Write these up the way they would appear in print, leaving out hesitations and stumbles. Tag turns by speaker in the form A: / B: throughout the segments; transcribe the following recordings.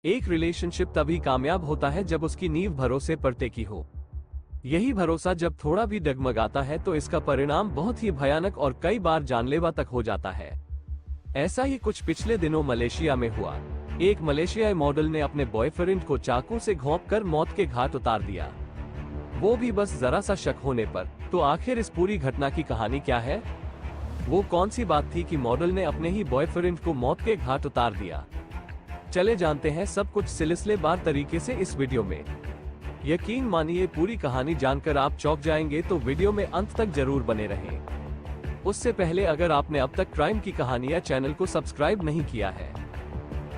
A: एक रिलेशनशिप तभी कामयाब होता है जब उसकी नींव भरोसे पर टिकी हो। यही भरोसा जब थोड़ा भी डगमगाता है तो इसका परिणाम बहुत ही भयानक और कई बार जानलेवा तक हो जाता है। ऐसा ही कुछ पिछले दिनों मलेशिया में हुआ। एक मलेशियाई मॉडल ने अपने बॉयफ्रेंड को चाकू से घोंपकर मौत के घाट उतार दिया, वो भी बस जरा सा शक होने पर। तो आखिर इस पूरी घटना की कहानी क्या है? वो कौन सी बात थी कि मॉडल ने अपने ही बॉयफ्रेंड को मौत के घाट उतार दिया? चले जानते हैं सब कुछ सिलसिलेवार तरीके से इस वीडियो में। यकीन मानिए पूरी कहानी जानकर आप चौंक जाएंगे, तो वीडियो में अंत तक जरूर बने रहें। उससे पहले अगर आपने अब तक क्राइम की कहानियां चैनल को सब्सक्राइब नहीं किया है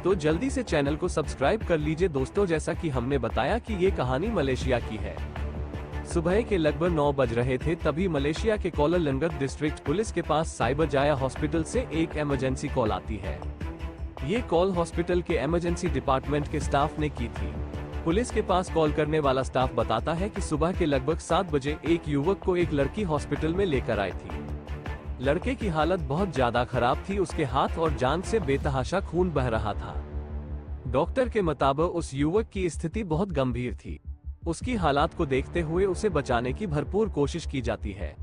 A: तो जल्दी से चैनल को सब्सक्राइब कर लीजिए दोस्तों। जैसा कि हमने बताया कि ये कहानी मलेशिया की है। सुबह के लगभग 9 बज रहे थे, तभी मलेशिया के कोलालंगत डिस्ट्रिक्ट पुलिस के पास साइबर जाया हॉस्पिटल से एक इमरजेंसी कॉल आती है। ये कॉल हॉस्पिटल के इमरजेंसी डिपार्टमेंट के स्टाफ ने की थी। पुलिस के पास कॉल करने वाला स्टाफ बताता है कि सुबह के लगभग 7 बजे एक युवक को एक लड़की हॉस्पिटल में लेकर आई थी। लड़के की हालत बहुत ज्यादा खराब थी, उसके हाथ और जान से बेतहाशा खून बह रहा था। डॉक्टर के मुताबिक उस युवक की स्थिति बहुत गंभीर थी। उसकी हालात को देखते हुए उसे बचाने की भरपूर कोशिश की जाती है।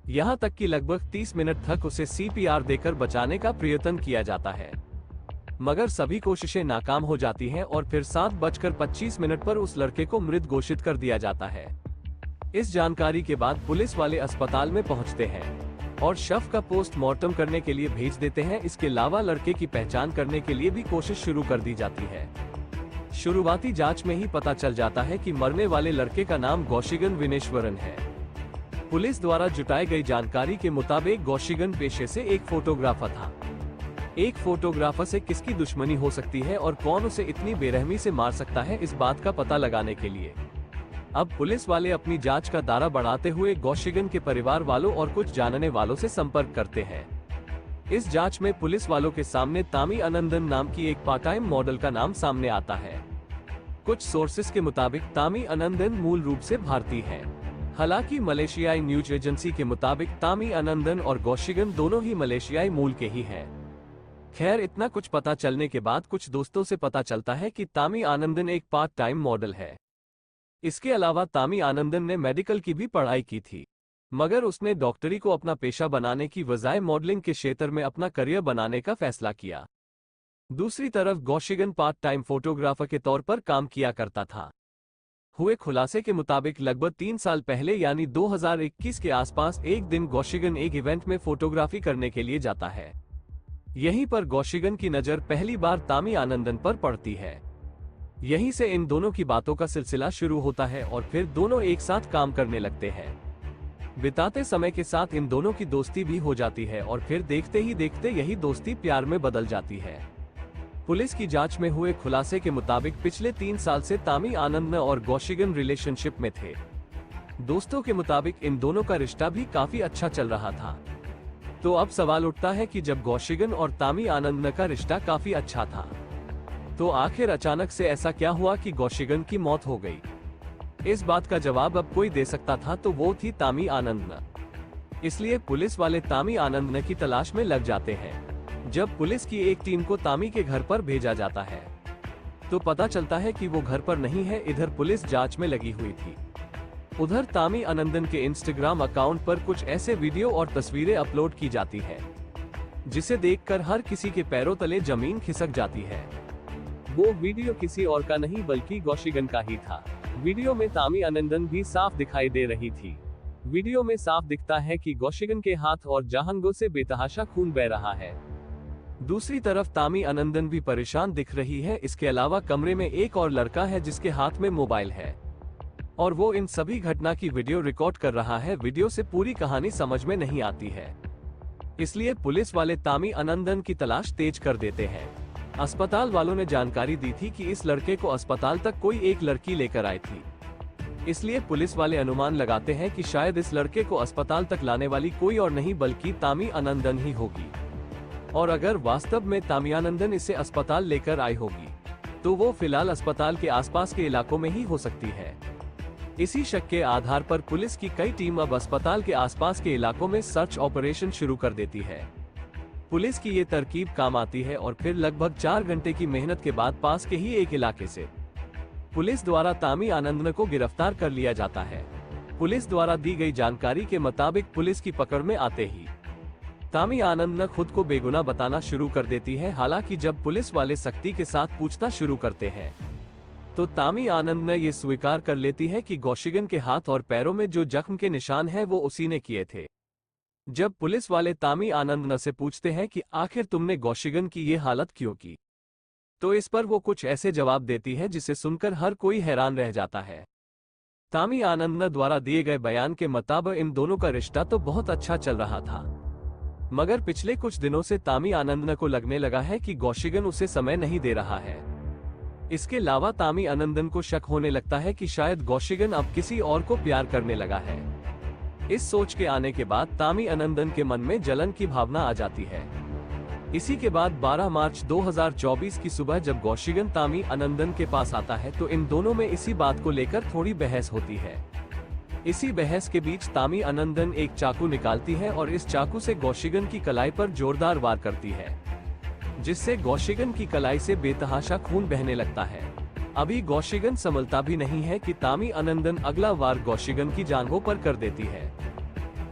A: यहाँ तक कि लगभग 30 मिनट तक उसे CPR देकर बचाने का प्रयत्न किया जाता है, मगर सभी कोशिशें नाकाम हो जाती हैं और फिर 7:25 पर उस लड़के को मृत घोषित कर दिया जाता है। इस जानकारी के बाद पुलिस वाले अस्पताल में पहुंचते हैं और शव का पोस्टमार्टम करने के लिए भेज देते हैं। इसके अलावा लड़के की पहचान करने के लिए भी कोशिश शुरू कर दी जाती है। शुरुआती जांच में ही पता चल जाता है कि मरने वाले लड़के का नाम गौशिगन विनेश्वरन है। पुलिस द्वारा जुटाई गई जानकारी के मुताबिक गौशिगन पेशे से एक फोटोग्राफर था। एक फोटोग्राफर से किसकी दुश्मनी हो सकती है और कौन उसे इतनी बेरहमी से मार सकता है, इस बात का पता लगाने के लिए अब पुलिस वाले अपनी जांच का दायरा बढ़ाते हुए गौशिगन के परिवार वालों और कुछ जानने वालों से संपर्क करते हैं। इस जांच में पुलिस वालों के सामने तामी आनंदन नाम की एक पार्ट टाइम मॉडल का नाम सामने आता है। कुछ सोर्सेस के मुताबिक तामी आनंदन मूल रूप से भारतीय है। हालांकि मलेशियाई न्यूज एजेंसी के मुताबिक तामी आनंदन और गौशिगन दोनों ही मलेशियाई मूल के ही हैं। खैर, इतना कुछ पता चलने के बाद कुछ दोस्तों से पता चलता है कि तामी आनंदन एक पार्ट टाइम मॉडल है। इसके अलावा तामी आनंदन ने मेडिकल की भी पढ़ाई की थी, मगर उसने डॉक्टरी को अपना पेशा बनाने की बजाय मॉडलिंग के क्षेत्र में अपना करियर बनाने का फैसला किया। दूसरी तरफ गौशिगन पार्ट टाइम फोटोग्राफर के तौर पर काम किया करता था। हुए खुलासे के मुताबिक लगभग 3 साल पहले यानी 2021 के आसपास एक दिन गौशिगन एक इवेंट में फोटोग्राफी करने के लिए जाता है। यहीं पर गौशिगन की नजर पहली बार तामी आनंदन पर पड़ती है। यहीं से इन दोनों की बातों का सिलसिला शुरू होता है और फिर दोनों एक साथ काम करने लगते हैं। बिताते समय के साथ इन दोनों की दोस्ती भी हो जाती है और फिर देखते ही देखते यही दोस्ती प्यार में बदल जाती है। पुलिस की जांच में हुए खुलासे के मुताबिक पिछले 3 साल से तामी आनंदन और गौशिगन रिलेशनशिप में थे। दोस्तों के मुताबिक इन दोनों का रिश्ता भी काफी अच्छा चल रहा था। तो अब सवाल उठता है कि जब गौशिगन और तामी आनंदन का रिश्ता काफी अच्छा था, तो आखिर अचानक से ऐसा क्या हुआ कि गौशिगन की मौत हो गई? इस बात का जवाब अब कोई दे सकता था, तो वो थी तामी आनंदन। इसलिए पुलिस वाले तामी आनंदन की तलाश में लग जाते हैं। जब पुलिस की एक टीम को तामी के घर पर भेजा जाता है तो पता चलता है कि वो घर पर नहीं है। इधर पुलिस जांच में लगी हुई थी। उधर तामी आनंदन के इंस्टाग्राम अकाउंट पर कुछ ऐसे वीडियो और तस्वीरें अपलोड की जाती है जिसे देखकर हर किसी के पैरों तले जमीन खिसक जाती है। वो वीडियो किसी और का नहीं बल्कि गौशिगन का ही था। वीडियो में तामी आनंदन भी साफ दिखाई दे रही थी। वीडियो में साफ दिखता है कि गौशिगन के हाथ और जांघों से बेतहाशा खून बह रहा है। दूसरी तरफ तामी आनंदन भी परेशान दिख रही है। इसके अलावा कमरे में एक और लड़का है जिसके हाथ में मोबाइल है और वो इन सभी घटना की वीडियो रिकॉर्ड कर रहा है। वीडियो से पूरी कहानी समझ में नहीं आती है, इसलिए पुलिस वाले तामी आनंदन की तलाश तेज कर देते हैं। अस्पताल वालों ने जानकारी दी थी कि इस लड़के को अस्पताल तक कोई एक लड़की लेकर आई थी, इसलिए पुलिस वाले अनुमान लगाते हैं कि शायद इस लड़के को अस्पताल तक लाने वाली कोई और नहीं बल्कि तामी आनंदन ही होगी। और अगर वास्तव में तामी आनंदन इसे अस्पताल लेकर आई होगी तो वो फिलहाल अस्पताल के आसपास के इलाकों में ही हो सकती है। इसी शक के आधार पर पुलिस की कई टीम अब अस्पताल के आसपास के इलाकों में सर्च ऑपरेशन शुरू कर देती है। पुलिस की ये तरकीब काम आती है और फिर लगभग 4 घंटे की मेहनत के बाद पास के ही एक इलाके से पुलिस द्वारा तामी आनंदन को गिरफ्तार कर लिया जाता है। पुलिस द्वारा दी गई जानकारी के मुताबिक पुलिस की पकड़ में आते ही तामी आनंदन खुद को बेगुनाह बताना शुरू कर देती है। हालांकि जब पुलिस वाले सख्ती के साथ पूछताछ शुरू करते हैं तो तामी आनंदन ये स्वीकार कर लेती है कि गौशिगन के हाथ और पैरों में जो जख्म के निशान हैं वो उसी ने किए थे। जब पुलिस वाले तामी आनंदन से पूछते हैं कि आखिर तुमने गौशिगन की ये हालत क्यों की, तो इस पर वो कुछ ऐसे जवाब देती है जिसे सुनकर हर कोई हैरान रह जाता है। तामी आनंदन द्वारा दिए गए बयान के मुताबिक इन दोनों का रिश्ता तो बहुत अच्छा चल रहा था, मगर पिछले कुछ दिनों से तामी आनंदन को लगने लगा है कि गौशिगन उसे समय नहीं दे रहा है। इसके अलावा तामी आनंदन को शक होने लगता है कि शायद गौशिगन अब किसी और को प्यार करने लगा है। इस सोच के आने के बाद तामी आनंदन के मन में जलन की भावना आ जाती है। इसी के बाद 12 मार्च 2024 की सुबह जब गौशिगन तामी आनंदन के पास आता है तो इन दोनों में इसी बात को लेकर थोड़ी बहस होती है। इसी बहस के बीच तामी आनंदन एक चाकू निकालती है और इस चाकू से गौशिगन की कलाई पर जोरदार वार करती है, जिससे गौशिगन की कलाई से बेतहाशा खून बहने लगता है। अभी गौशिगन संभलता भी नहीं है कि तामी आनंदन अगला वार गौशिगन की जांघों पर कर देती है।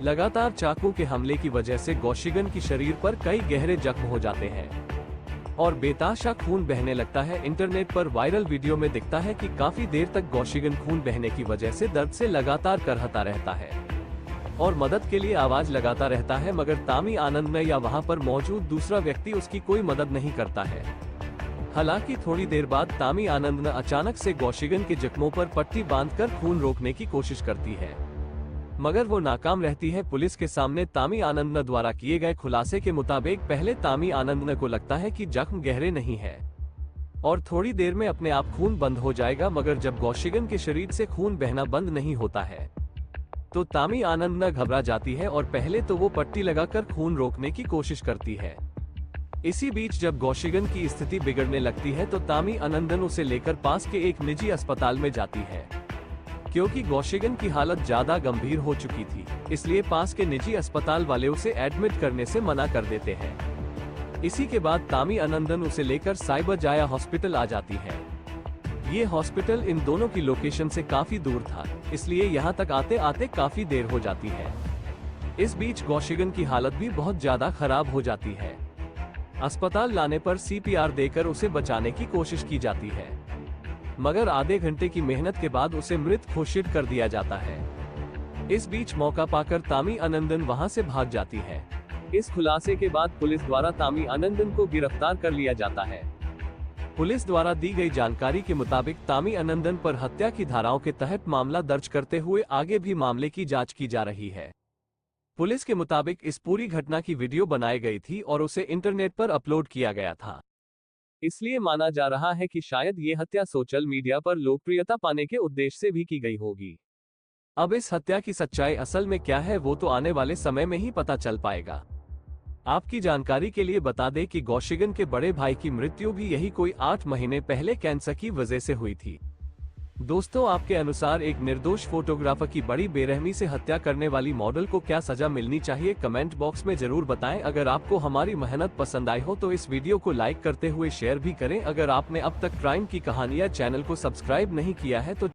A: लगातार चाकू के हमले की वजह से गौशिगन की शरीर पर कई गहरे जख्म हो जाते हैं और बेतहाशा खून बहने लगता है। इंटरनेट पर वायरल वीडियो में दिखता है कि काफी देर तक गौशिगन खून बहने की वजह से दर्द से लगातार करहता रहता है और मदद के लिए आवाज लगाता रहता है, मगर तामी आनंदन या वहां पर मौजूद दूसरा व्यक्ति उसकी कोई मदद नहीं करता है। हालांकि थोड़ी देर बाद तामी आनंदन अचानक से गौशिगन के जख्मों पर पट्टी बांधकर खून रोकने की कोशिश करती है, मगर वो नाकाम रहती है। पुलिस के सामने तामी आनंदन द्वारा किए गए खुलासे के मुताबिक पहले तामी आनंदन को लगता है कि जख्म गहरे नहीं है और थोड़ी देर में अपने आप खून बंद हो जाएगा, मगर जब गौशिगन के शरीर से खून बहना बंद नहीं होता है तो तामी आनंदन घबरा जाती है और पहले तो वो पट्टी लगाकर खून रोकने की कोशिश करती है। इसी बीच जब गौशिगन की स्थिति बिगड़ने लगती है तो तामी आनंदन उसे लेकर पास के एक निजी अस्पताल में जाती है। क्योंकि गौशिगन की हालत ज्यादा गंभीर हो चुकी थी, इसलिए पास के निजी अस्पताल वाले उसे एडमिट करने से मना कर देते हैं। इसी के बाद तामी आनंदन उसे लेकर साइबर जाया हॉस्पिटल आ जाती है। ये हॉस्पिटल इन दोनों की लोकेशन से काफी दूर था, इसलिए यहाँ तक आते आते काफी देर हो जाती है। इस बीच गौशिगन की हालत भी बहुत ज्यादा खराब हो जाती है। अस्पताल लाने पर CPR देकर उसे बचाने की कोशिश की जाती है, मगर आधे घंटे की मेहनत के बाद उसे मृत घोषित कर दिया जाता है। इस बीच मौका पाकर तामी आनंदन वहां से भाग जाती है। इस खुलासे के बाद पुलिस द्वारा तामी आनंदन को गिरफ्तार कर लिया जाता है। पुलिस द्वारा दी गई जानकारी के मुताबिक तामी आनंदन पर हत्या की धाराओं के तहत मामला दर्ज करते हुए आगे भी मामले की जांच की जा रही है। पुलिस के मुताबिक इस पूरी घटना की वीडियो बनाई गई थी और उसे इंटरनेट पर अपलोड किया गया था, इसलिए माना जा रहा है कि शायद ये हत्या सोशल मीडिया पर लोकप्रियता पाने के उद्देश्य से भी की गई होगी। अब इस हत्या की सच्चाई असल में क्या है वो तो आने वाले समय में ही पता चल पाएगा। आपकी जानकारी के लिए बता दें कि गौशिगन के बड़े भाई की मृत्यु भी यही कोई 8 महीने पहले कैंसर की वजह से हुई थी। दोस्तों, आपके अनुसार एक निर्दोष फोटोग्राफर की बड़ी बेरहमी से हत्या करने वाली मॉडल को क्या सजा मिलनी चाहिए, कमेंट बॉक्स में जरूर बताएं। अगर आपको हमारी मेहनत पसंद आई हो तो इस वीडियो को लाइक करते हुए शेयर भी करें। अगर आपने अब तक क्राइम की कहानियां चैनल को सब्सक्राइब नहीं किया है तो